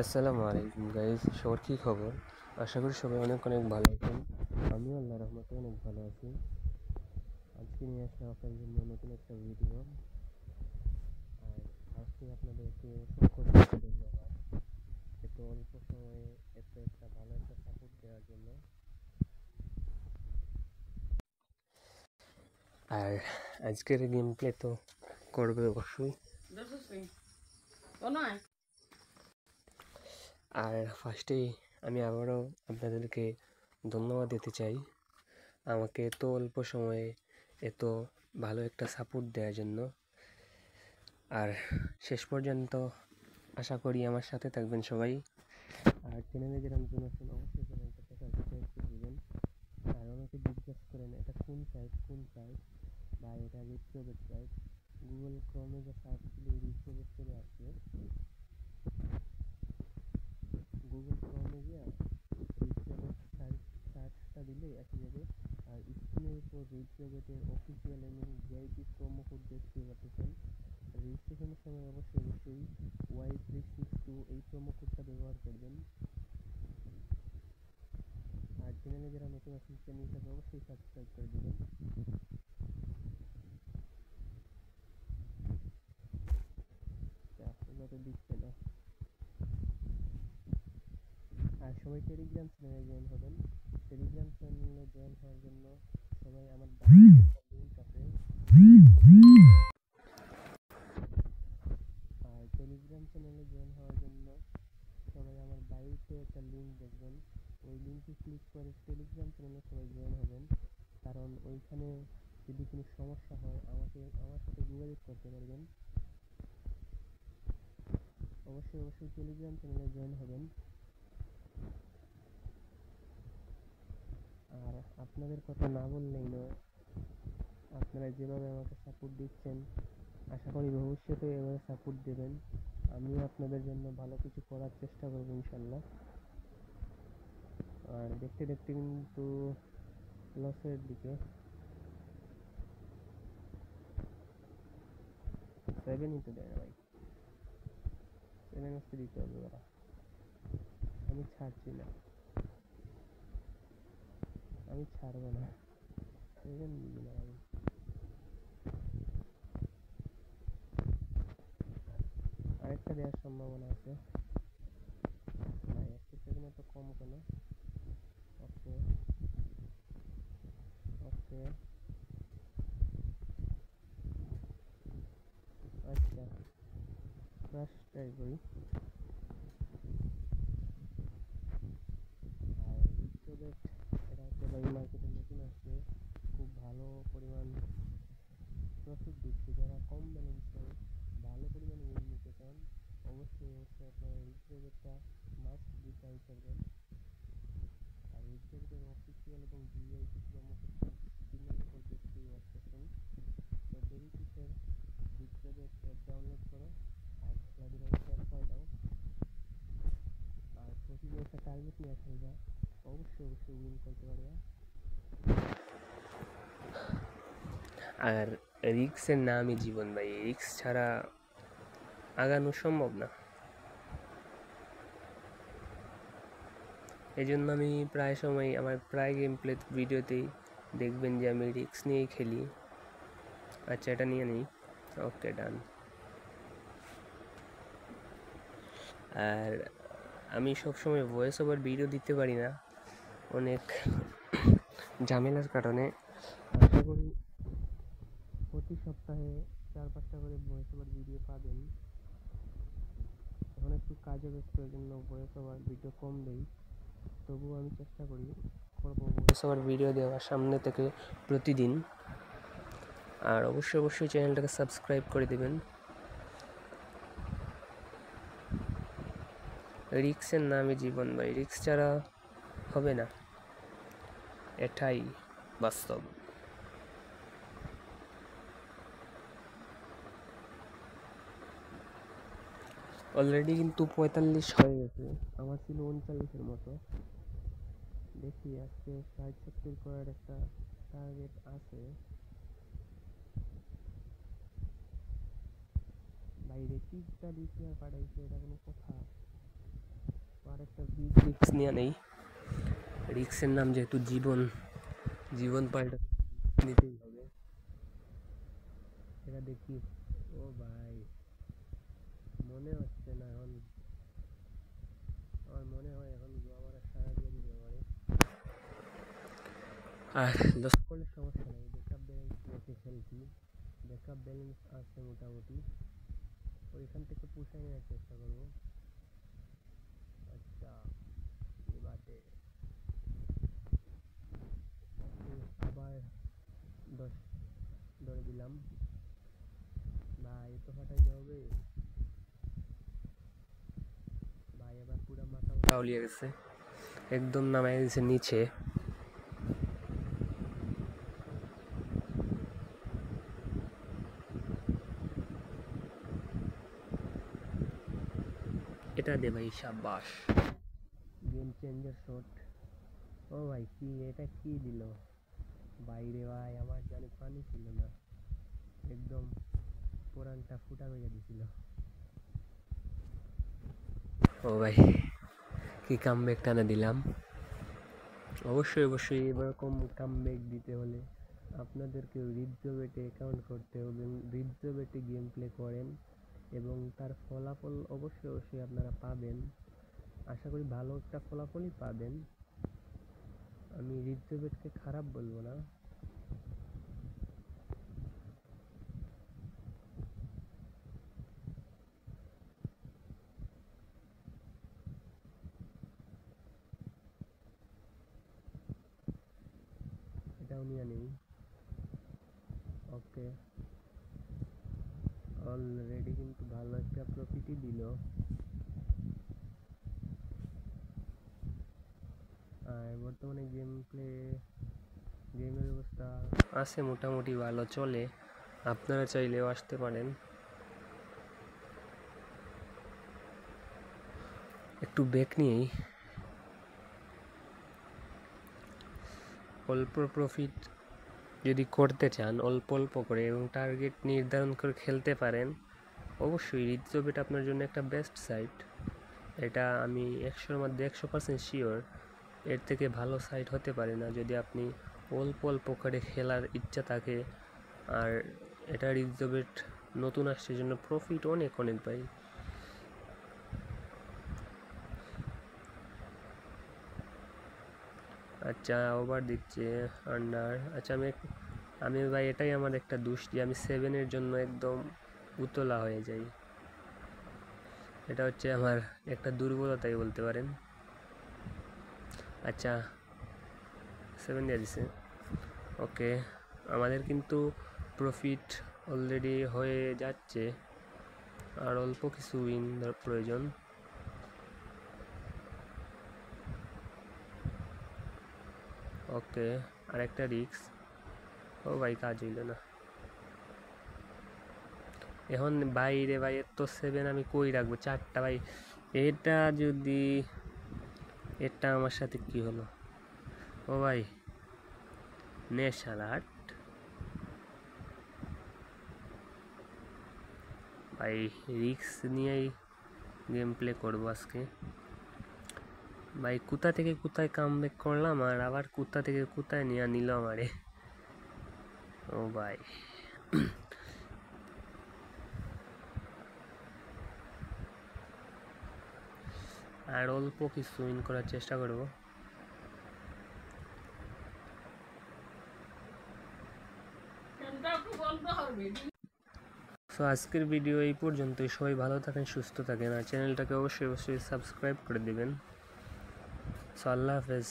আসসালামু আলাইকুম গাইজ, সবার কী খবর? আশা করি সবাই অনেক অনেক ভালো আছেন। আমিও আল্লাহর রহমতে অনেক ভালো আছি। আজকে নিয়ে আসলাম আপনার জন্য নতুন একটা ভিডিও। আর ফার্স্টে আপনাদেরকে অসংখ্য ধন্যবাদ এত অল্প সময়ে এত একটা ভালো একটা সাপোর্ট দেওয়ার জন্য। আর আজকের গেম প্লে তো করবে অবশ্যই। আর ফার্স্টেই আমি আবারও আপনাদেরকে ধন্যবাদ দিতে চাই আমাকে এত অল্প সময়ে এত ভালো একটা সাপোর্ট দেওয়ার জন্য। আর শেষ পর্যন্ত আশা করি আমার সাথে থাকবেন সবাই। আর চ্যানেলে যারা নতুন আছেন অবশ্যই চ্যানেলটাকে সাবস্ক্রাইব করে দেবেন। আর অনেকে জিজ্ঞেস করেন এটা কোন সাইট বা এটা রিচওয়েবের সাইট। গুগল ক্রমে যে সার্চ দিলে রিচওয়েবের চলে আসবে। গুগল ক্রমে গিয়ে রিচওয়েবের সার্চটা দিলে এসে যাবে। আর স্ক্রিনের উপর রিচওয়েবের অফিসিয়াল এবং ভিআইপি প্রোমো কোড দেখতে পাচ্ছেন। রেজিস্ট্রেশনের সময় অবশ্যই Y362 এই প্রোমো কোডটা ব্যবহার করবেন। আর চ্যানেলে যারা নতুন আছেন চ্যানেলটাকে অবশ্যই সাবস্ক্রাইব করে দেবেন। আপনারা তো দিচ্ছে না। আর সবাই টেলিগ্রাম চ্যানেলে জয়েন হবেন। টেলিগ্রাম চ্যানেলে জয়েন হওয়ার জন্য সবাই আমার লিঙ্ক আছে। আর টেলিগ্রাম চ্যানেলে জয়েন হওয়ার জন্য সবাই আমার বায়োতে একটা লিঙ্ক দেখবেন। ওই লিঙ্কে ক্লিক করে টেলিগ্রাম চ্যানেলে সবাই জয়েন হবেন। কারণ ওইখানে যদি কোনো সমস্যা হয় আমার সাথে যোগাযোগ করতে পারবেন। অবশ্যই টেলিগ্রাম চ্যানেলে জয়েন হবেন। আর আপনাদের কথা না বললেই নয়, আপনারা যেভাবে আমাকে সাপোর্ট দিচ্ছেন আশা করি ভবিষ্যতেও এভাবে সাপোর্ট দেবেন। আমিও আপনাদের জন্য ভালো কিছু করার চেষ্টা করব ইনশাল্লাহ। আর দেখতে দেখতে কিন্তু লসের দিকে 7 তো দেয় না ভাই, 7 আসতে দিতে হবে ওরা। আমি ছাড়ছি না, আমি ছাড়বো না, 7 দিবি না ভাই। আরেকটা দেওয়ার সম্ভাবনা আছে ভাই, আজকে 7 এত কম কেন? ওকে ওকে, আচ্ছা ক্রাশ ট্রাই করি। আর রিক্সোবেট এটা হচ্ছে ভাই মার্কেটে নতুন আসছে, খুব ভালো পরিমাণ প্রফিট দিচ্ছে। যারা কম ব্যালেন্সে ভালো পরিমাণ উইন নিতে চান অবশ্যই আপনারা রিক্সোবেটটা মাস্ট বি ট্রাই করবেন। আর রিক্সোবেটের অফিসিয়াল এবং ভিআইপি প্রোমো কোডটা স্ক্রিনের উপর দেখতেই পাচ্ছেন। তো দেরি কিসের, রিক্সোবেট অ্যাপ ডাউনলোড করো আর খেলাধুলায় শেয়ার করে দাও। আর প্রতিদিন একটা টার্গেট নিয়ে খেলবা, অবশ্যই উইন করতে পারবা। আর রিক্সের নামই জীবন ভাই, রিক্স ছাড়া আগানো সম্ভব না। এই জন্য আমি প্রায় সময় আমার প্রায় গেম প্লে ভিডিওতেই দেখবেন যে আমি রিক্স নিয়েই খেলি। আচ্ছা এটা নিয়ে নিই, ওকে ডান। আর আমি সবসময় ভয়েস ওভার ভিডিও দিতে পারি না অনেক ঝামেলার কারণে। আশা করি প্রতি সপ্তাহে 4-5টা করে ভয়েস ওভার ভিডিও পাবেন। এখন একটু কাজে ব্যস্ত, এর জন্য ভয়েস ওভার ভিডিও কম দেই, তবুও আমি চেষ্টা করবো ভয়েস ওভার ভিডিও দেওয়ার সামনে থেকে প্রতিদিন। আর অবশ্যই চ্যানেলটাকে সাবস্ক্রাইব করে দেবেন। রিক্সের নামে জীবন ভাই, রিক্স ছাড়া হবে না, এটাই বাস্তব। অলরেডি কিন্তু 45 হয়ে গেছে, আমার ছিল 39-এর মতো। দেখি আজকে 60-70 করার একটা টার্গেট আছে ভাই। রেটিকটা দিছি আর পাঠাইছে, এটা কোনো কথা? আর একটা রিক্স নিয়ে নেই। রিক্সের নাম যেহেতু জীবন, জীবন পাল্টা নিতেই হবে। এটা দেখি। ও ভাই, মনে হচ্ছে না এখন, আমার মনে হয় এখন আমার সারা দিয়ে দিতে পারে। আর লস করলে সমস্যা নেই, ব্যাকআপ ব্যালেন্স রেখে খেলছি। ব্যাকআপ ব্যালেন্স আছে মোটামুটি, ওইখান থেকে পুষাই নেওয়ার চেষ্টা করবো। আচ্ছা, এবারে আবার 10 ধরে দিলাম। ভাই তো ফাটাইতে হবে ভাই, এবার পুরো মাথা উলিয়ে গেছে, একদম নামাই দিয়েছে নিচে। এটা দে ভাই, শাবাশ, গেম চেঞ্জার শট। ও ভাই, কি এটা কি দিল বাইরে ভাই, আমার জানি পানি ছিল না, একদম পুরানটা ফুটা হয়ে দিছিল। ও ভাই, কি কামব্যাক টানা দিলাম। অবশ্যই অবশ্যই এরকম কামব্যাক দিতে হলে আপনাদেরকে রিডজোবেটে অ্যাকাউন্ট করতে হবে, রিডজোবেটে গেম প্লে করেন এবং তার ফলাফল অবশ্যই অবশ্যই আপনারা পাবেন। আশা করি ভালো একটা ফলাফলই পাবেন। আমি রিডজোবেটকে খারাপ বলবো না। এটাও নিয়ে নেই। ওকে, অলরেডি কিন্তু ভালো একটা প্রফিটই দিল। আর বর্তমানে গেমের অবস্থা আছে মোটামুটি ভালো চলে, আপনারা চাইলেও আসতে পারেন। একটু ব্যাক নিয়েই, অল্প প্রফিট যদি করতে চান অল্প অল্প করে এবং টার্গেট নির্ধারণ করে খেলতে পারেন, অবশ্যই রিডজোবেট আপনার জন্য একটা বেস্ট সাইট। এটা আমি 100-এর মধ্যে 100% শিওর, এর থেকে ভালো সাইট হতে পারে না যদি আপনি অল্প অল্প করে খেলার ইচ্ছা থাকে। আর এটা রিডজোবেট নতুন আসছে জন্য প্রফিট অনেক অনেক ভাই। আচ্ছা, ওভার দিচ্ছে আন্ডার। আচ্ছা, আমি ভাই এটাই আমার একটা দোষ যে আমি 7-এর জন্য একদম উতলা হয়ে যাই। এটা হচ্ছে আমার একটা দুর্বলতাই বলতে পারেন। আচ্ছা, 7 দিয়ে দিছে। ওকে, আমাদের কিন্তু প্রফিট অলরেডি হয়ে যাচ্ছে, আর অল্প কিছু উইন প্রয়োজন। ওকে, আর একটা রিক্স। ও ভাই, কাজ হইল না। এখন বাইরে ভাই তো 7 আমি কই রাখবো, 4টা ভাই। এটা যদি, এটা আমার সাথে কি হলো? ও ভাই, নেশাল হাট ভাই, রিক্স নিয়েই গেম প্লে করবো আজকে ভাই। কোথা থেকে কোথায় কামব্যাক করলাম, আর আবার কোথা থেকে কোথায় নিয়ে নিল আমারে। ও ভাই, আর অল্প কিছু উইন করার চেষ্টা করব। সো আজকের ভিডিও এই পর্যন্তই। সবাই ভালো থাকেন, সুস্থ থাকেন, আর চ্যানেলটাকে অবশ্যই অবশ্যই সাবস্ক্রাইব করে দেবেন। সো আল্লাহ হাফেজ।